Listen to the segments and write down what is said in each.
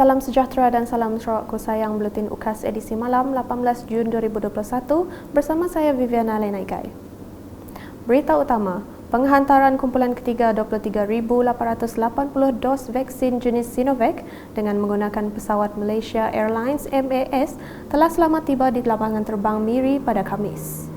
salam sejahtera dan salam Sarawak sayang Buletin UKAS edisi malam 18 Jun 2021 bersama saya Viviana Lenaikai. Berita utama, penghantaran kumpulan ketiga 23,880 dos vaksin jenis Sinovac dengan menggunakan pesawat Malaysia Airlines MAS telah selamat tiba di lapangan terbang Miri pada Khamis.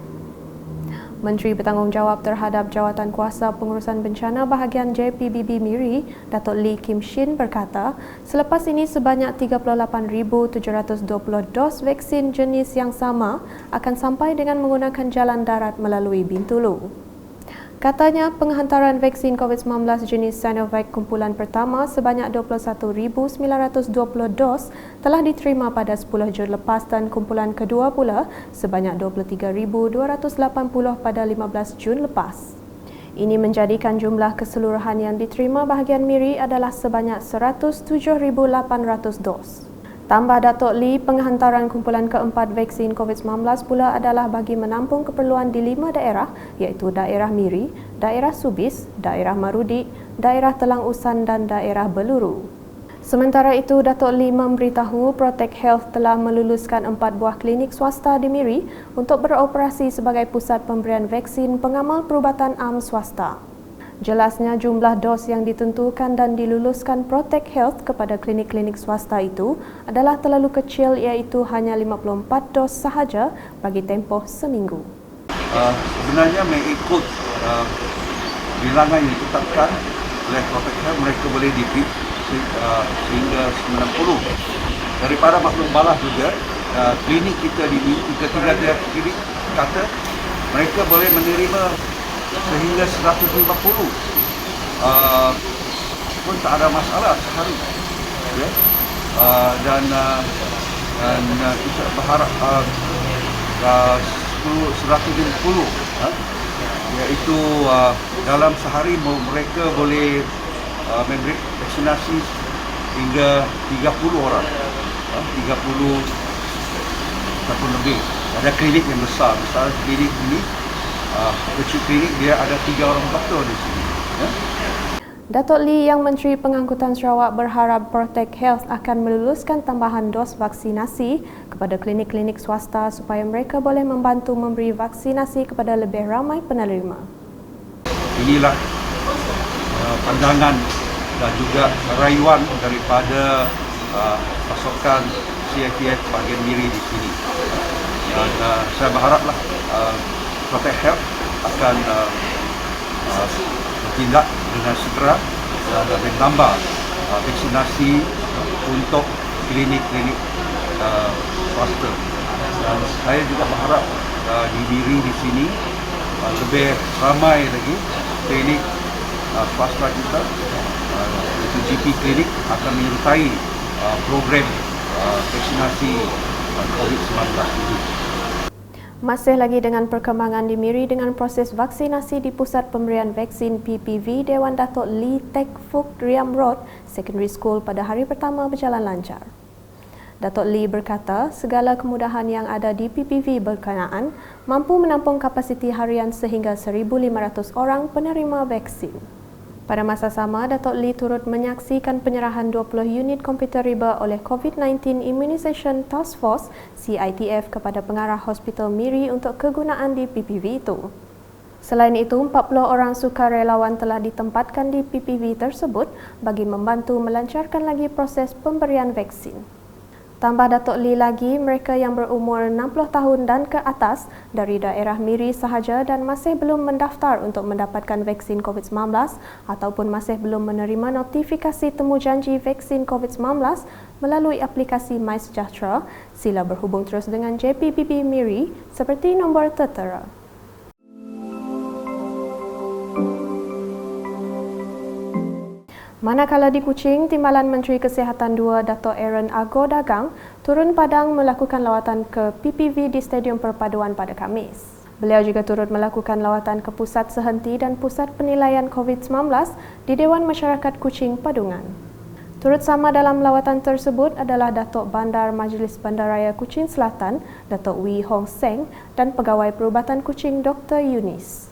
Menteri Bertanggungjawab terhadap Jawatan Kuasa Pengurusan Bencana Bahagian JPBB Miri, Datuk Lee Kim Shin berkata, selepas ini sebanyak 38,720 dos vaksin jenis yang sama akan sampai dengan menggunakan jalan darat melalui Bintulu. Katanya, penghantaran vaksin COVID-19 jenis Sinovac kumpulan pertama sebanyak 21,920 dos telah diterima pada 10 Jun lepas dan kumpulan kedua pula sebanyak 23,280 pada 15 Jun lepas. Ini menjadikan jumlah keseluruhan yang diterima bahagian Miri adalah sebanyak 107,800 dos. Tambah Datuk Lee, penghantaran kumpulan keempat vaksin COVID-19 pula adalah bagi menampung keperluan di 5 daerah iaitu daerah Miri, daerah Subis, daerah Marudi, daerah Telang Usan dan daerah Beluru. Sementara itu, Datuk Lee memberitahu Protect Health telah meluluskan 4 buah klinik swasta di Miri untuk beroperasi sebagai pusat pemberian vaksin pengamal perubatan am swasta. Jelasnya jumlah dos yang ditentukan dan diluluskan Protect Health kepada klinik-klinik swasta itu adalah terlalu kecil iaitu hanya 54 dos sahaja bagi tempoh seminggu. Sebenarnya mengikut bilangan yang ditetapkan oleh Protect Health, mereka boleh dipit sehingga 90. Daripada maklum balas juga, klinik kita di tiga klinik kata mereka boleh menerima sehingga 150 pun tak ada masalah sehari, ya? Dan kita berharap 150 iaitu dalam sehari mereka boleh memberi vaksinasi hingga 30 orang, 30 ataupun lebih. Ada klinik yang besar, misalnya klinik ini kecil klinik dia ada 3 orang doktor di sini. Ya? Datuk Lee yang Menteri Pengangkutan Sarawak berharap Protect Health akan meluluskan tambahan dos vaksinasi kepada klinik-klinik swasta supaya mereka boleh membantu memberi vaksinasi kepada lebih ramai penerima. Inilah pandangan dan juga rayuan daripada pasukan CITF bahagian Miri di sini. Dan saya berharaplah Protect Health akan bertindak dengan segera dan menambah vaksinasi untuk klinik-klinik swasta. Dan saya juga berharap di Miri di sini lebih ramai lagi klinik swasta kita, iaitu GP klinik akan menyertai program vaksinasi COVID-19 ini. Masih lagi dengan perkembangan di Miri dengan proses vaksinasi di Pusat Pemberian Vaksin PPV Dewan Datuk Lee Tek Fook Riam Road Secondary School pada hari pertama berjalan lancar. Datuk Lee berkata segala kemudahan yang ada di PPV berkenaan mampu menampung kapasiti harian sehingga 1,500 orang penerima vaksin. Pada masa sama, Datuk Lee turut menyaksikan penyerahan 20 unit komputer riba oleh COVID-19 Immunisation Task Force CITF kepada pengarah Hospital Miri untuk kegunaan di PPV itu. Selain itu, 40 orang sukarelawan telah ditempatkan di PPV tersebut bagi membantu melancarkan lagi proses pemberian vaksin. Tambah Datuk Lee lagi, mereka yang berumur 60 tahun dan ke atas dari daerah Miri sahaja dan masih belum mendaftar untuk mendapatkan vaksin COVID-19 ataupun masih belum menerima notifikasi temujanji vaksin COVID-19 melalui aplikasi MySejahtera, sila berhubung terus dengan JPBB Miri seperti nombor tertera. Manakala di Kuching, Timbalan Menteri Kesihatan II Dato' Aaron Agor Dagang turun padang melakukan lawatan ke PPV di Stadium Perpaduan pada Khamis. Beliau juga turut melakukan lawatan ke Pusat Sehenti dan Pusat Penilaian COVID-19 di Dewan Masyarakat Kuching Padungan. Turut sama dalam lawatan tersebut adalah Datuk Bandar Majlis Bandaraya Kuching Selatan, Datuk Wee Hong Seng dan Pegawai Perubatan Kuching Dr. Yunis.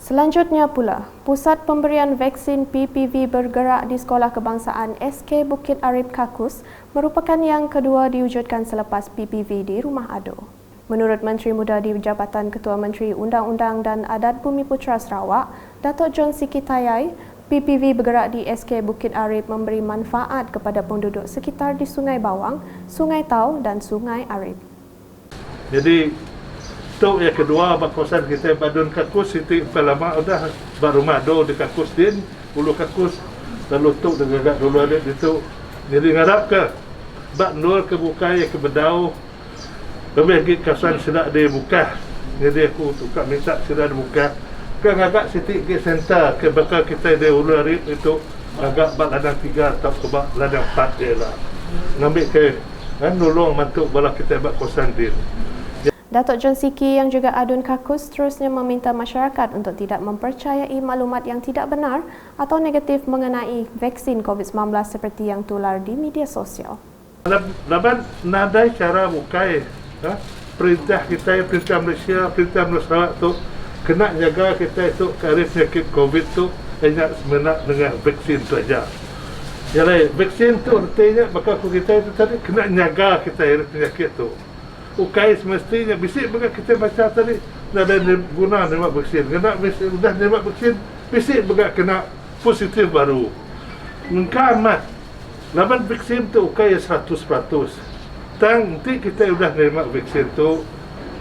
Selanjutnya pula, Pusat Pemberian Vaksin PPV bergerak di Sekolah Kebangsaan SK Bukit Arif Kakus merupakan yang kedua diwujudkan selepas PPV di Rumah Ado. Menurut Menteri Muda di Jabatan Ketua Menteri Undang-Undang dan Adat Bumiputera Sarawak, Datuk John Sikitayai, PPV bergerak di SK Bukit Arif memberi manfaat kepada penduduk sekitar di Sungai Bawang, Sungai Tau dan Sungai Arif. Jadi, untuk yang kedua, kawasan kita Badun Kakus, itu lama dah baru mado di Kakus din, ulu Kakus, lalu tu dengan dulu ada itu. Jadi ngarap ke bak nur ke buka ke bedau, lebih lagi kawasan sudah dibuka. Jadi aku tukar minta sudah dibuka. Ke agak sitik ke center ke bakal kita di ulu Arif itu agak bak ladang 3 atau ke bak ladang 4 je lah. Ngambil ke nolong mantuk bala kita bak kawasan din. Datuk John Siki yang juga Adun Kakus terusnya meminta masyarakat untuk tidak mempercayai maklumat yang tidak benar atau negatif mengenai vaksin COVID-19 seperti yang tular di media sosial. Laban nadai cara bukai perintah kita, perintah Malaysia, perintah Sarawak tu kena jaga kita itu dari penyakit COVID tu hanya semenak dengan vaksin tu aja. Jadi vaksin tu artinya maka kita itu tadi kena jaga kita dari penyakit tu. Ukai semestinya bisik bagi kita baca tadi dah ada guna nembak vaksin. Kena sudah nembak vaksin bisik bagi kena positif baru. Mengkamat laban vaksin tu ukai 100%. Nanti kita sudah nembak vaksin tu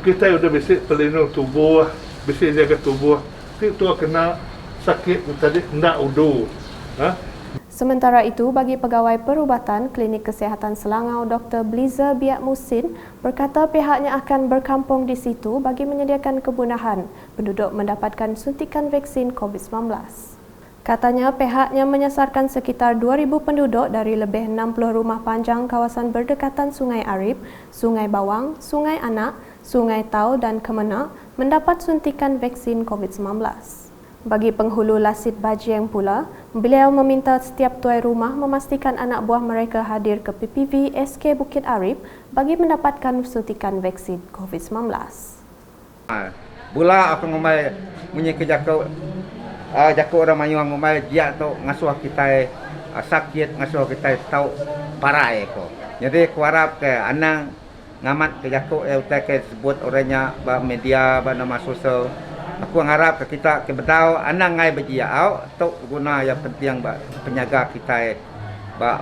kita sudah bisik pelindung tubuh, bisik jaga tubuh. Nanti tu kena sakit tadi hendak udu. Sementara itu, bagi pegawai perubatan Klinik Kesihatan Selangau Dr. Bliza Biak Musin berkata pihaknya akan berkampung di situ bagi menyediakan kemudahan penduduk mendapatkan suntikan vaksin COVID-19. Katanya pihaknya menyasarkan sekitar 2,000 penduduk dari lebih 60 rumah panjang kawasan berdekatan Sungai Arif, Sungai Bawang, Sungai Anak, Sungai Tau dan Kemenak mendapat suntikan vaksin COVID-19. Bagi penghulu Lasit Bajiang pula, beliau meminta setiap tuai rumah memastikan anak buah mereka hadir ke PPV SK Bukit Arif bagi mendapatkan suntikan vaksin COVID-19. Bula aku ngomai punya kejakau jakau orang Manyuang ngomai dia tu ngasuh kita sakit, ngasuh kita tahu parah ko. Jadi aku harap ke anang ngamat kejakau utai ke sebut orangnya media nama sosial. Aku harap kita ke bedau anang ngai bejia au tok guna yang penting penjaga kita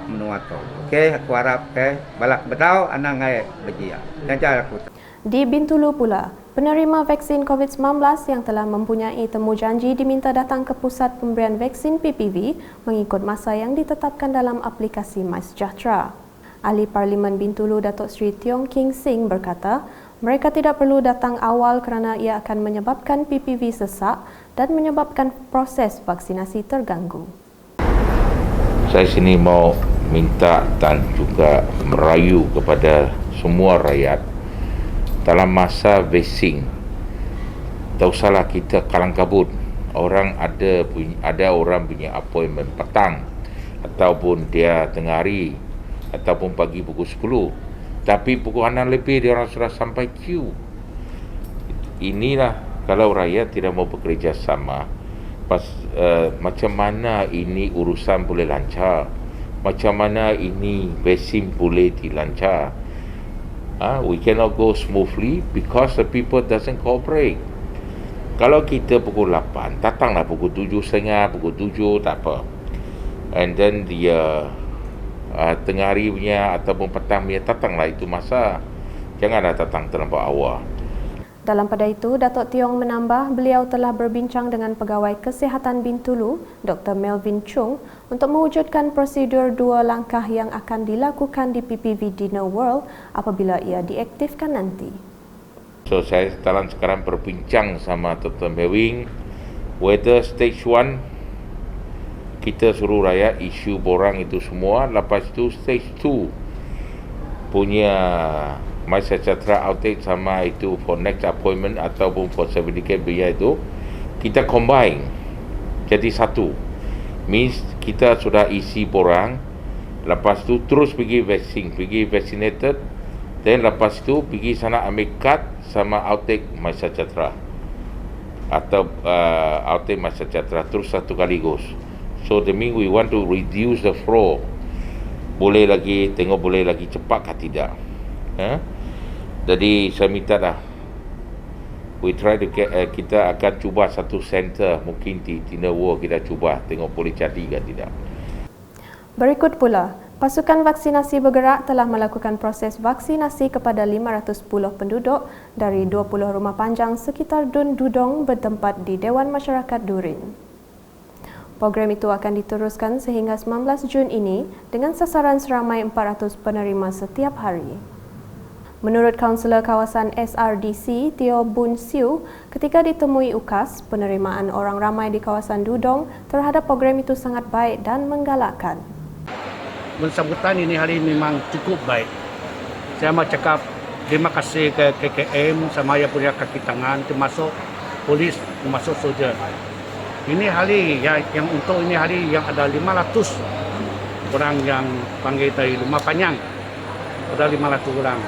menua tu. Okey, aku harap balak bedau anang ngai bejia. Jangan aku. Di Bintulu pula, penerima vaksin COVID-19 yang telah mempunyai temu janji diminta datang ke Pusat Pemberian Vaksin PPV mengikut masa yang ditetapkan dalam aplikasi MySejahtera. Ahli Parlimen Bintulu Datuk Seri Tiong King Sing berkata, mereka tidak perlu datang awal kerana ia akan menyebabkan PPV sesak dan menyebabkan proses vaksinasi terganggu. Saya sini mau minta dan juga merayu kepada semua rakyat dalam masa vaksin. Tak usahlah kita kalang kabut. Orang ada orang punya appointment petang ataupun dia tengah hari ataupun pagi pukul 10. Tapi pukul 6 lebih dia orang sudah sampai queue. Inilah kalau rakyat tidak mau bekerja sama, macam mana ini urusan boleh lancar? Macam mana ini vaksin boleh dilancar? We cannot go smoothly because the people doesn't cooperate. Kalau kita pukul 8, datanglah pukul 7.30, pukul 7, tak apa. And then dia tengah hari punya ataupun petang punya datanglah itu masa. Janganlah datang terlampau awal. Dalam pada itu, Datuk Tiong menambah beliau telah berbincang dengan Pegawai Kesihatan Bintulu, Dr. Melvin Chung, untuk mewujudkan prosedur 2 langkah yang akan dilakukan di PPV Dinner World apabila ia diaktifkan nanti. So saya sekarang berbincang sama Dr. Melvin whether stage 1 kita suruh rakyat isu borang itu semua, lepas itu stage 2 punya MySejahtera outage sama itu for next appointment ataupun for certificate biaya itu kita combine jadi satu. Means kita sudah isi borang, lepas itu terus pergi vaccinated, dan lepas itu pergi sana ambil kad sama outtake MySejahtera. atau Ultimate Sejahtera terus satu kaligus. So the mean we want to reduce the flow. Boleh lagi tengok boleh lagi cepat ke tidak. Jadi saya minta dah. We try to get, kita akan cuba satu center mungkin di World kita cuba tengok boleh jadi ke tidak. Berikut pula, pasukan vaksinasi bergerak telah melakukan proses vaksinasi kepada 510 penduduk dari 20 rumah panjang sekitar Dun Dudong bertempat di Dewan Masyarakat Durin. Program itu akan diteruskan sehingga 19 Jun ini dengan sasaran seramai 400 penerima setiap hari. Menurut Kaunselor Kawasan SRDC, Teo Boon Siu, ketika ditemui UKAS, penerimaan orang ramai di kawasan Dudong terhadap program itu sangat baik dan menggalakkan. Sambutan ini hari memang cukup baik. Saya mau cakap terima kasih ke KKM sama yang punya kaki tangan, termasuk polis, termasuk soldier. Ini hari yang untuk ini hari yang ada 500 orang yang panggil dari rumah panjang. Ada 500 orang.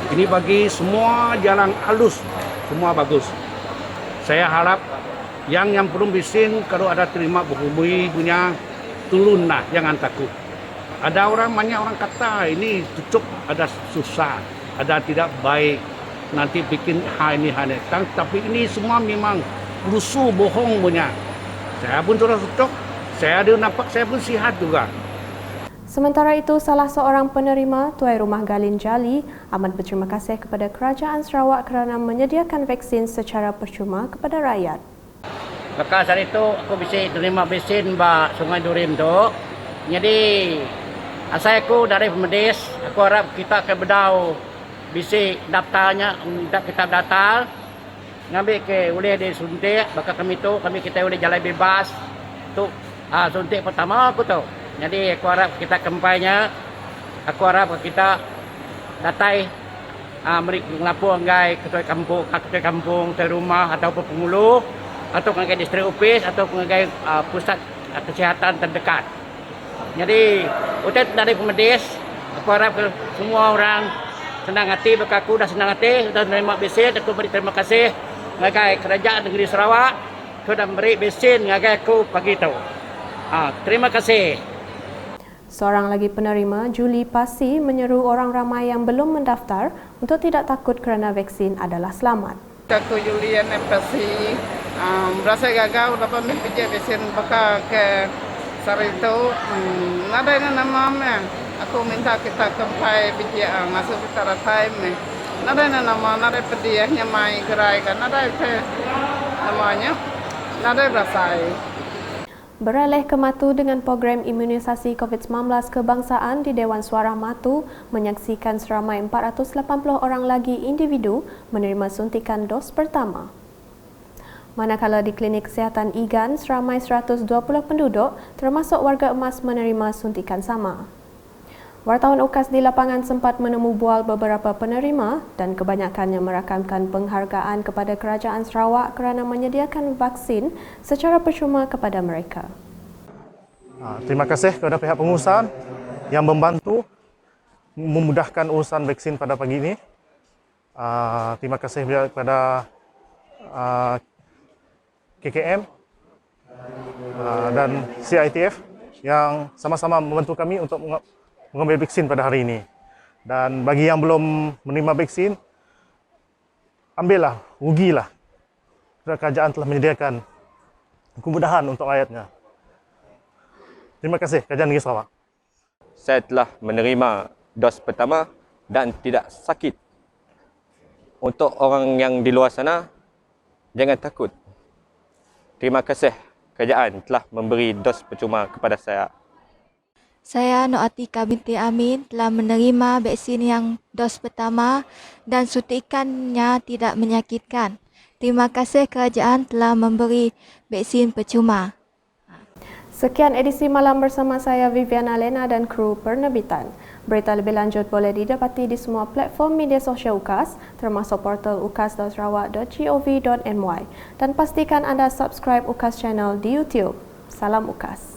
Ini bagi semua jalan halus, semua bagus. Saya harap yang belum vaksin kalau ada terima berhubungi punya turunlah, jangan takut. Ada banyak orang kata ini tutup ada susah, ada tidak baik, nanti bikin ini. Tapi ini semua memang rusuh bohong punya. Saya pun terus tutup, saya ada nampak saya pun sihat juga. Sementara itu, salah seorang penerima, Tuai Rumah Galin Jali, amat berterima kasih kepada Kerajaan Sarawak kerana menyediakan vaksin secara percuma kepada rakyat. Lepas hari itu, aku bisa terima vaksin di Sungai Durim tu. Jadi, asal aku dari Pemedis, aku harap kita akan berdau bisa daftarnya, kita daftar, ngambil ke boleh di suntik, bakal kami kita boleh jalan bebas. Tu suntik pertama aku tahu. Jadi aku harap kita kempainya, aku harap kita datai melapor ngai ketua kampung, ketua rumah atau pengulu atau ngai distrik office atau ngai pusat kesihatan terdekat. Jadi untuk dari Pemedis, aku harap semua orang senang hati, aku dah senang hati, sudah menerima vaksin. Aku beri terima kasih ngai Kerajaan Negeri Sarawak sudah memberi vaksin ngai aku pagi tahu. Terima kasih. Seorang lagi penerima, Julie Pasi, menyeru orang ramai yang belum mendaftar untuk tidak takut kerana vaksin adalah selamat. Aku Julian Pasi, berasa gagal dapat mempunyai vaksin bakal ke Sarito. Nada yang namanya, aku minta kita kempai biji masuk secara time. Nada yang nama, nada pediahnya mai gerai kan, nada itu namanya, nada berasai. Beralih ke Matu dengan program imunisasi COVID-19 kebangsaan di Dewan Suara Matu menyaksikan seramai 480 orang lagi individu menerima suntikan dos pertama. Manakala di Klinik Kesihatan Igan, seramai 120 penduduk termasuk warga emas menerima suntikan sama. Wartawan UKAS di lapangan sempat menemu bual beberapa penerima dan kebanyakannya merakamkan penghargaan kepada Kerajaan Sarawak kerana menyediakan vaksin secara percuma kepada mereka. Terima kasih kepada pihak pengurusan yang membantu memudahkan urusan vaksin pada pagi ini. Terima kasih kepada KKM dan CITF yang sama-sama membantu kami untuk mengambil vaksin pada hari ini. Dan bagi yang belum menerima vaksin, ambillah, rugilah. Kerajaan telah menyediakan kemudahan untuk rakyatnya. Terima kasih Kerajaan Negeri Sarawak. Saya telah menerima dos pertama dan tidak sakit. Untuk orang yang di luar sana, jangan takut. Terima kasih Kerajaan telah memberi dos percuma kepada saya. Saya Noatika binti Amin telah menerima vaksin yang dos pertama dan suntikannya tidak menyakitkan. Terima kasih kerajaan telah memberi vaksin percuma. Sekian edisi malam bersama saya Viviana Lena dan kru penerbitan. Berita lebih lanjut boleh didapati di semua platform media sosial UKAS termasuk portal ukas.sarawak.gov.my dan pastikan anda subscribe UKAS channel di YouTube. Salam UKAS.